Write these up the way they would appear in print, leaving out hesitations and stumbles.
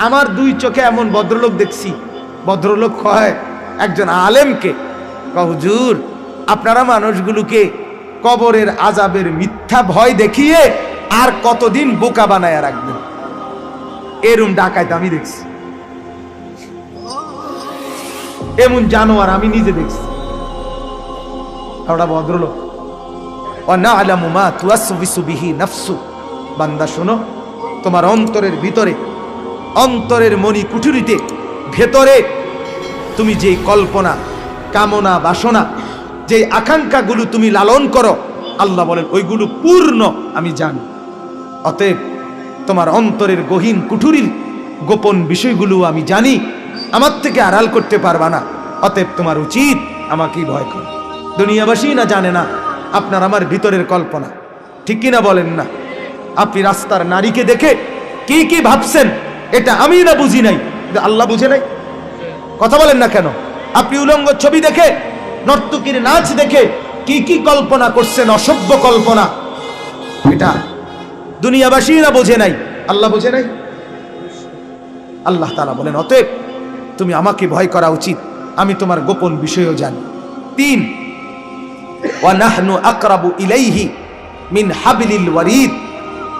আমার দুই চোখে এমন ভদ্রলোক দেখছি, ভদ্রলোক কয় একজন আলেমকে, হুজুর আপনারা মানুষগুলোকে কবরের আযাবের মিথ্যা ভয় দেখিয়ে আর কতদিন বোকা বানায় রাখবেন। এরম ডাকাইতে আমি দেখছি, এমন জানোয়ার আমি নিজে দেখছি। ওটা ভদ্রলোক। ওয়ানা'লামু মা তুওয়াসওয়িসু বিহি নাফসু, বান্দা শোনো, তোমার অন্তরের ভিতরে, অন্তরের মনি কুঠুরিতে ভেতরে তুমি যেই কল্পনা, কামনা, বাসনা, যে আকাঙ্ক্ষাগুলো তুমি লালন করো, আল্লাহ বলেন ওইগুলো পূর্ণ আমি জানি। অতএব তোমার অন্তরের গহীন কুঠুরির গোপন বিষয়গুলো আমি জানি, আমার থেকে আড়াল করতে পারবা না। অতএব তোমার উচিত আমাকেই ভয় করো। দুনিয়াবাসী না জানে না আপনার আমার ভিতরের কল্পনা, ঠিক কিনা বলেন না? আপনি রাস্তার নারীকে দেখে কি কি ভাবছেন এটা আমি না বুঝি নাই, আল্লাহ বুঝে নাই। কথা বলেন না কেন? আপনি উলঙ্গ ছবি দেখে, নর্তকীর নাচ দেখে কি কি কল্পনা করছেন, অসভ্য কল্পনা, এটা দুনিয়াবাসী না বোঝে নাই, আল্লাহ বোঝে নাই। আল্লাহ তাআলা বলেন অতএব তুমি আমাকে ভয় করা উচিত, আমি তোমার গোপন বিষয়ও জানি। 3, ওয়া নাহনু আকরাবু ইলাইহি মিন হাবলিল ওয়ারিদ,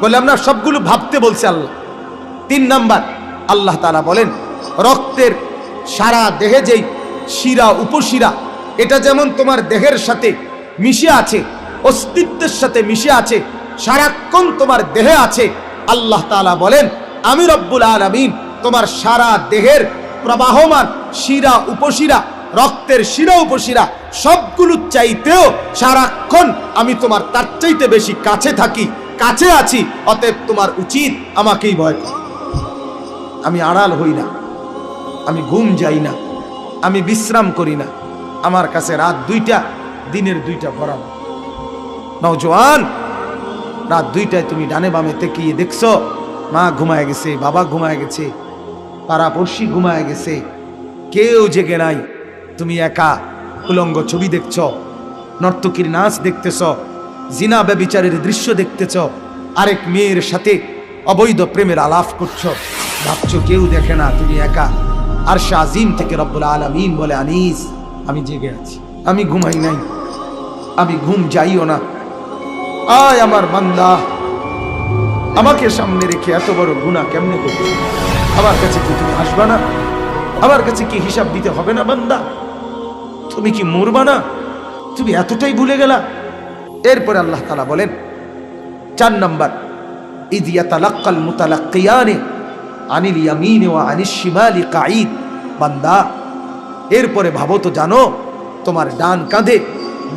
বললাম না সবগুলো ভাবতে বলছে আল্লাহ। 3 নাম্বার আল্লাহ তাআলা বলেন রক্তের সারা দেহে যেই শিরা উপশিরা, এটা যেমন তোমার দেহের সাথে মিশে আছে, অস্তিত্বের সাথে মিশে আছে, সারাক্ষণ তোমার দেহে আছে। আল্লাহ তাআলা বলেন আমি রব্বুল আলামিন তোমার সারা দেহের প্রবাহমান শিরা উপশিরা, রক্তের শিরা উপশিরা সবগুলো চাইতেও সারাক্ষণ আমি তোমার তার চাইতে বেশি কাছে থাকি, কাছে আছি। অতএব তোমার উচিত আমাকেই ভয় করা। আমি আড়াল হই না, আমি ঘুম যাই না, আমি বিশ্রাম করি না। আমার কাছে রাত 2টা, দিনের 2টা বরাবর। নওজোয়ান, রাত 2টায় তুমি ডানে বামে তাকিয়ে দেখছো মা ঘুমায় গেছে, বাবা ঘুমায় গেছে, পাড়াপড়শি ঘুমায় গেছে, কেউ জেগে নাই। তুমি একা উলঙ্গ ছবি দেখছ, নর্তকীর নাচ দেখতেছ, জিনা ব্যভিচারের দৃশ্য দেখতেছ, আরেক মেয়ের সাথে অবৈধ প্রেমের আলাপ করছো, ভাবছো কেউ দেখে না, তুমি একা। আরশে আজিম থেকে রব্বুল আলামিন বলে আনিস আমি জেগে আছি, আমি ঘুমাই নাই, আমি ঘুম যাইও না। আয় আমার বান্দা, আমাকে সামনে রেখে এত বড় গুনাহ কেমনে করছো? আমার কাছে কি তুমি আসবা না? আমার কাছে কি হিসাব দিতে হবে না? বান্দা তুমি কি মরবা না? তুমি এতটাই ভুলে গেলা? এরপর আল্লাহ তাআলা বলেন 4 নাম্বার ইয ইয়াতালাক্কাল মুতালাক্কিয়ানি আনিল ইয়ামিনি ওয়া আনিশ শিমালি কাঈদ, বান্দা এরপরে ভাবো তো, জানো তোমার ডান কাঁধে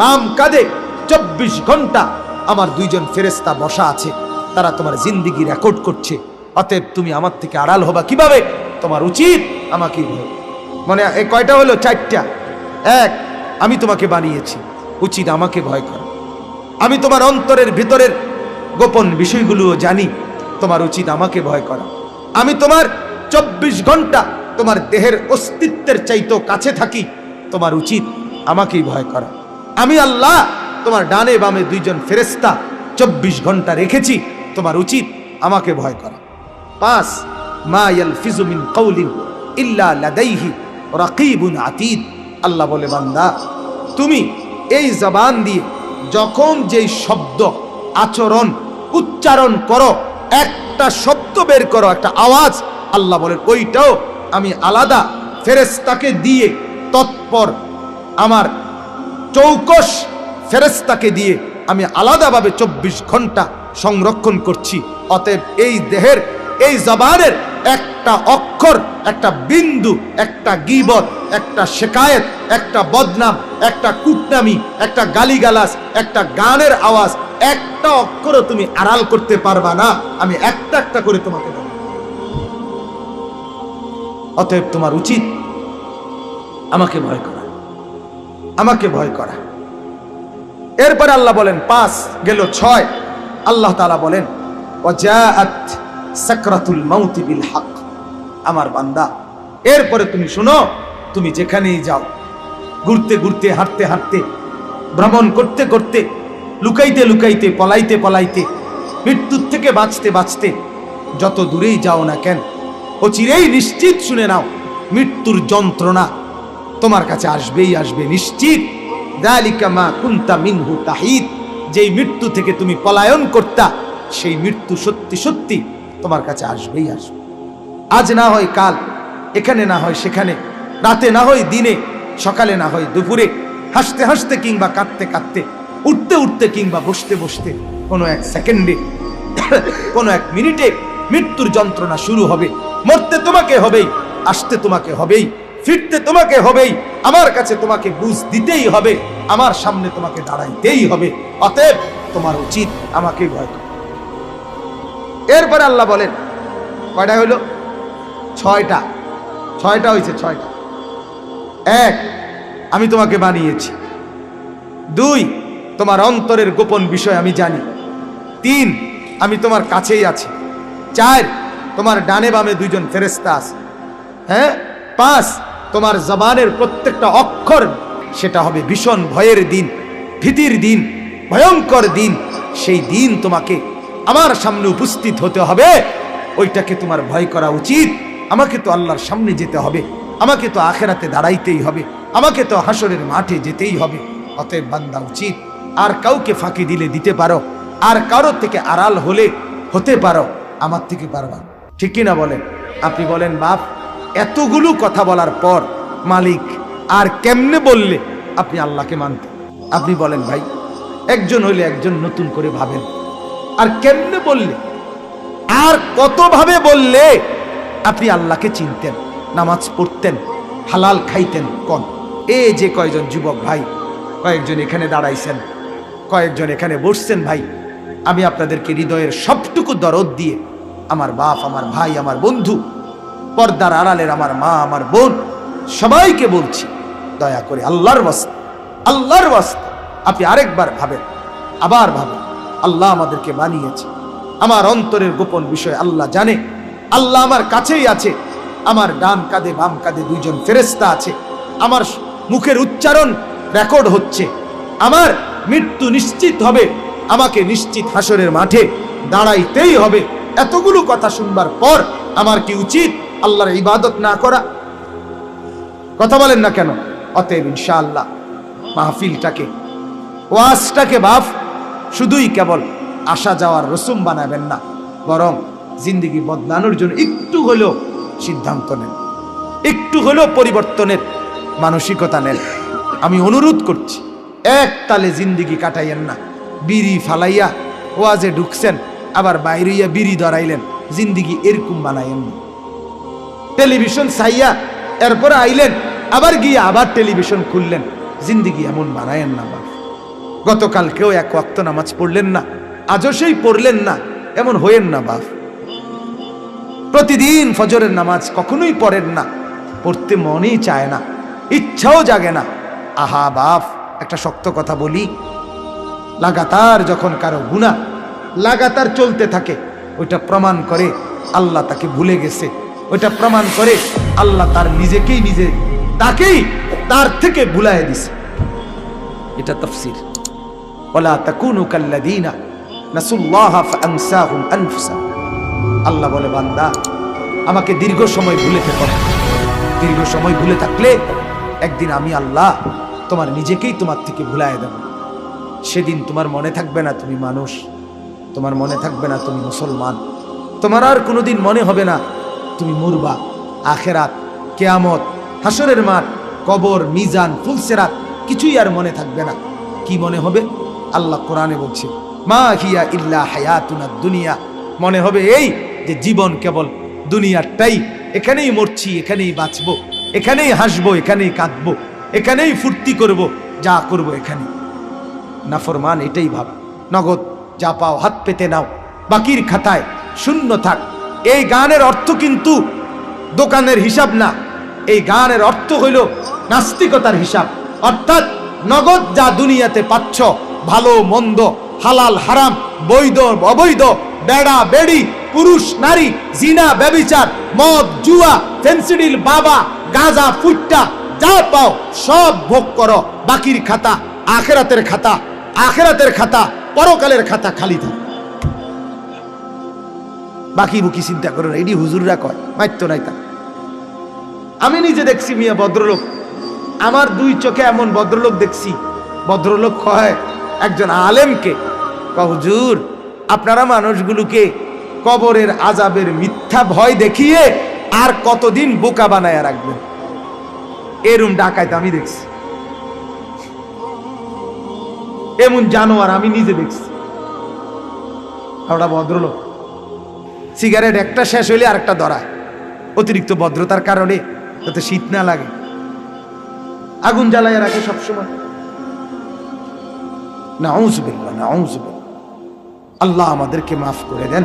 বাম কাঁধে 24 ঘন্টা আমার 2জন ফেরেশতা বসা আছে, তারা তোমার জিন্দেগি রেকর্ড করছে। অতএব তুমি আমার থেকে আড়াল হবা কিভাবে? তোমার উচিত আমাকেই ভয়। মানে এই কয়টা হলো? 4টা। 1, আমি তোমাকে বানিয়েছি, উচিত আমাকে ভয় করা। আমি তোমার অন্তরের ভিতরের গোপন বিষয়গুলোও জানি, তোমার উচিত আমাকে ভয় করা। আমি তোমার 24 ঘন্টা তোমার দেহের অস্তিত্বের চাইতেও কাছে থাকি, তোমার উচিত আমাকেই ভয় করা। আমি আল্লাহ তোমার ডানে বামে 2জন ফেরেশতা 24 ঘন্টা রেখেছি, তোমার উচিত আমাকে ভয় করা। 5, মা ইয়ালফিজু মিন কাউলিন ইল্লা লাদাইহি রাকিবুন আতীদ, আল্লাহ বলে বান্দা তুমি এই জবান দিয়ে যখন যেই শব্দ, আচরণ, উচ্চারণ করো, একটা শব্দ বের করো, একটা আওয়াজ, আল্লাহ বলেন ওইটাও আমি আলাদা ফেরেশতাকে দিয়ে, তৎপর আমার চৌকস ফেরেশতাকে দিয়ে আমি আলাদাভাবে 24 ঘন্টা সংরক্ষণ করছি। অতএব এই দেহের, এই জবানের একটা অক্ষর, একটা বিন্দু, একটা গীবত, একটা শিকায়েত, একটা বদনাম, একটা কুটনামি, একটা গালিগালাজ, একটা গানের আওয়াজ, একটা অক্ষরও তুমি আড়াল করতে পারবা না। আমি একটা একটা করে তোমাকে বলবো। অতএব তোমার উচিত আমাকে ভয় করা, আমাকে ভয় করা। এরপর আল্লাহ বলেন 5 গেল 6, আল্লাহ তাআলা বলেন ওয়াজাআত সাকরাতুল মাউত বিল হক, আমার বান্দা এরপরে তুমি শোনো, তুমি যেখানেই যাও, ঘুরতে ঘুরতে, হাঁটতে হাঁটতে, ভ্রমণ করতে করতে, লুকাইতে লুকাইতে, পলাইতে পলাইতে, মৃত্যুর থেকে বাঁচতে বাঁচতে যত দূরেই যাও না কেন, অচিরেই নিশ্চিত শুনে নাও, মৃত্যুর যন্ত্রণা তোমার কাছে আসবেই আসবে নিশ্চিত। যালিকা মা কুনতা মিনহু তাহিদ, যেই মৃত্যু থেকে তুমি পলায়ন করতা, সেই মৃত্যু সত্যি সত্যি তোমার কাছে আসবেই আসবে। আজ না হয় কাল, এখানে না হয় সেখানে, রাতে না হয় দিনে, সকালে না হয় দুপুরে, হাসতে হাসতে কিংবা কাঁদতে কাঁদতে, উঠতে উঠতে কিংবা বসতে বসতে, কোনো এক সেকেন্ডে কোনো এক মিনিটে মৃত্যুর যন্ত্রণা শুরু হবে। মরতে তোমাকে হবেই, আসতে তোমাকে হবেই, ফিরতে তোমাকে হবেই, আমার কাছে তোমাকে বুঝ দিতেই হবে, আমার সামনে তোমাকে দাঁড়াইতেই হবে। অতএব তোমার উচিত আমাকে ভয় করা। এরপরে আল্লাহ বলেন, কয়টা হইল? ছয়টা হয়েছে, ছয়টা। এক, আমি তোমাকে বানিয়েছি। দুই, তোমার অন্তরের গোপন বিষয় আমি জানি। তিন, আমি তোমার কাছেই আছি। চার, তোমার ডানে বামে দুইজন ফেরেশতা আছে। হ্যাঁ, পাঁচ, তোমার জবানের প্রত্যেকটা অক্ষর সেটা হবে ভীষণ ভয়ের দিন, ভীতির দিন, ভয়ঙ্কর দিন। সেই দিন তোমাকে আমার সামনে উপস্থিত হতে হবে, ওইটাকে তোমার ভয় করা উচিত। আমাকে তো আল্লাহর সামনে যেতে হবে, আমাকে তো আখেরাতে দাঁড়াইতেই হবে, আমাকে তো হাসরের মাঠে যেতেই হবে। অতএব বান্দা উচিত, আর কাউকে ফাঁকি দিলে দিতে পারো, আর কারো থেকে আড়াল হলে হতে পারো, আমার থেকে পারবা। ঠিক কিনা বলেন? আপনি বলেন, বাপ এতগুলো কথা বলার পর মালিক আর কেমনে বললে আপনি আল্লাহকে মানতেন? আপনি বলেন ভাই, একজন হইলে একজন নতুন করে ভাবেন, আর কেমনে বললে, আর কতভাবে বললে আপনি আল্লাহকে চিনতেন, নামাজ পড়তেন, হালাল খাইতেন? কোন এই যে কয়জন যুবক ভাই, কয়েকজন এখানে দাঁড়াইছেন, কয়েকজন এখানে বসছেন, ভাই আমি আপনাদেরকে হৃদয়ের সবটুকু দরদ দিয়ে, আমার বাপ, আমার ভাই, আমার বন্ধু, পর্দার আড়ালের আমার মা, আমার বোন, সবাইকে বলছি, দয়া করে আল্লাহর ওয়াস্তে, আল্লাহর ওয়াস্তে আপনি আরেকবার ভাবেন, আবার ভাবেন। আল্লাহ আমাদেরকে বানিয়েছে, আমার অন্তরের গোপন বিষয় আল্লাহ জানে। আল্লাহ আমার কাছেই আছে, আমার ডান কাঁধে বাম কাঁধে দুইজন ফেরেশতা আছে, আমার মুখের উচ্চারণ রেকর্ড হচ্ছে, আমার মৃত্যু নিশ্চিত হবে, আমাকে নিশ্চিত হাসরের মাঠে দাঁড়াইতেই হবে। এতগুলো কথা শুনবার পর আমার কি উচিত আল্লাহর ইবাদত না করা? কথা বলেন না কেন? অতএব ইনশাআল্লাহ মাহফিলটাকে, ওয়াজটাকে বাপ শুধুই কেবল আসা যাওয়ার রসুম বানাবেন না, বরং জিন্দেগি বদলানোর জন্য একটু হলেও সিদ্ধান্ত নেন, একটু হলেও পরিবর্তনের মানসিকতা নেন। আমি অনুরোধ করছি, এক তালে জিন্দেগি কাটাইয়েন না। বিড়ি ফালাইয়া ওয়াজে ঢুকছেন, আবার বাইরেইয়া বিড়ি ধরাইলেন, জিন্দেগি এরকম বানাইয়েন না। টেলিভিশন চাইয়া এরপরে আইলেন, আবার গিয়ে আবার টেলিভিশন খুললেন, জিন্দেগি এমন বানায়েন না বাপ। গতকালকেও এক ওয়াক্ত নামাজ পড়লেন না, আজও সেই পড়লেন না, এমন হইেন না বাপ। প্রতিদিন ফজরের নামাজ কখনোই পড়েন না, পড়তে মনেই চায় না, ইচ্ছাও জাগে না। আহা বাপ, একটা শক্ত কথা বলি, লাগাতার যখন কারো গুনাহ লাগাতার চলতে থাকে, ওইটা প্রমাণ করে আল্লাহ তাকে ভুলে গেছে, ওইটা প্রমাণ করে আল্লাহ তার নিজেকেই নিজে তাকেই তার থেকে ভুলাইয়া দিছে। এটা তাফসীর। ওয়ালা তাকুনু কাল্লাযীনা নাসুল্লাহা ফাআনসাহুম আনফুসাহুম। আল্লাহ বলে, বান্দা আমাকে দীর্ঘ সময় ভুলে থেকো না। দীর্ঘ সময় ভুলে থাকলে একদিন আমি আল্লাহ তোমার নিজেকেই তোমার থেকে ভুলাইয়া দেব। সেদিন তোমার মনে থাকবে না তুমি মানুষ, তোমার মনে থাকবে না তুমি মুসলমান, তোমার আর কোনোদিন মনে হবে না তুমি মরবা। আখেরাত, কিয়ামত, হাসরের মাঠ, কবর, মিজান, ফুলসিরাত কিছুই আর মনে থাকবে না। কি মনে হবে? আল্লাহ কোরআনে বলছে, মা হিয়া ইল্লা হায়াতুনা দুনিয়া। মনে হবে এই যে জীবন কেবল দুনিয়াটাই, এখানেই মরছি, এখানেই বাঁচবো, এখানেই হাসবো, এখানেই কাঁদবো, এখানেই ফুর্তি করব, যা করব এখানে। নাফরমান এটাই ভাব। নগদ যা পাও হাত পেতে নাও, বাকির খাতায় শূন্য থাক। এই গানের অর্থ কিন্তু দোকানের হিসাব না, এই গানের অর্থ হইল নাস্তিকতার হিসাব। অর্থাৎ নগদ যা দুনিয়াতে পাচ্ছ, ভালো মন্দ, হালাল হারাম, বৈধ অবৈধ, বেড়া বেড়ি, পুরুষ নারী, জিনা ব্যভিচার, মদ জুয়া, ফেন্সিডিল বাবা, গাঁজা ফুট্টা, যা পাও সব ভোগ করো। বাকির খাতা আখেরাতের খাতা, আখেরাতের খাতা পরকালের খাতা খালি থাকে। বাকি বুকি চিন্তা করো না, এটি হুজুররা কয়, মাইতো নাই তা। আমি নিজে দেখছি মিয়া ভদ্রলোক, আমার দুই চোখে এমন ভদ্রলোক দেখছি। ভদ্রলোক কয় একজন আলেমকে, হুজুর আপনারা মানুষগুলোকে কবরের আযাবের মিথ্যা ভয় দেখিয়ে আর কতদিন বোকা বানায়া রাখবেন? এরম ডাকাইতে আমি দেখছি, এমন জানোয়ার আমি নিজে দেখছি। ওটা ভদ্রলোক, সিগারেট একটা শেষ হইলে আরেকটা ধরায়, অতিরিক্ত ভদ্রতার কারণে যাতে শীত না লাগে আগুন জ্বালাইয়া রাখে সবসময়। নাউযুবিল্লাহ, নাউযুবিল্লাহ। আল্লাহ আমাদেরকে মাফ করে দেন,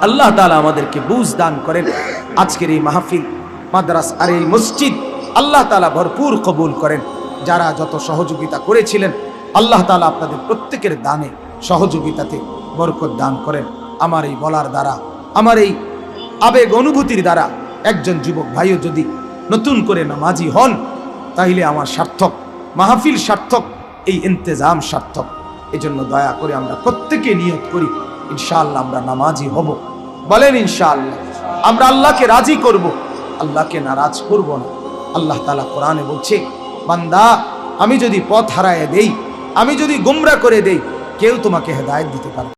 আল্লাহ তাআলা আমাদেরকে বুঝ দান করেন। আজকের এই মাহফিল, মাদ্রাসা আর এই মসজিদ আল্লাহ তাআলা ভরপুর কবুল করেন। যারা যত সহযোগিতা করেছিলেন আল্লাহ তাআলা আপনাদের প্রত্যেকের দানে সহযোগিতাতে বরকত দান করেন। আমার এই বলার দ্বারা, আমার এই আবেগ অনুভূতির দ্বারা একজন যুবক ভাইও যদি নতুন করে নামাজি হন তাহলে আমার সার্থক, মাহফিল সার্থক, এই ইন্তেজাম সার্থক। এজন্য দয়া করে আমরা প্রত্যেকে নিয়ত করি ইনশাআল্লাহ আমরা নামাজি হব। বলেন ইনশাআল্লাহ। আমরা আল্লাহকে রাজি করব, আল্লাহকে নারাজ করব না। আল্লাহ তাআলা কোরআনে বলছে, বান্দা আমি যদি পথ হারায় দেই, আমি যদি গোমরা করে দেই, কেউ তোমাকে হেদায়েত দিতে পারে।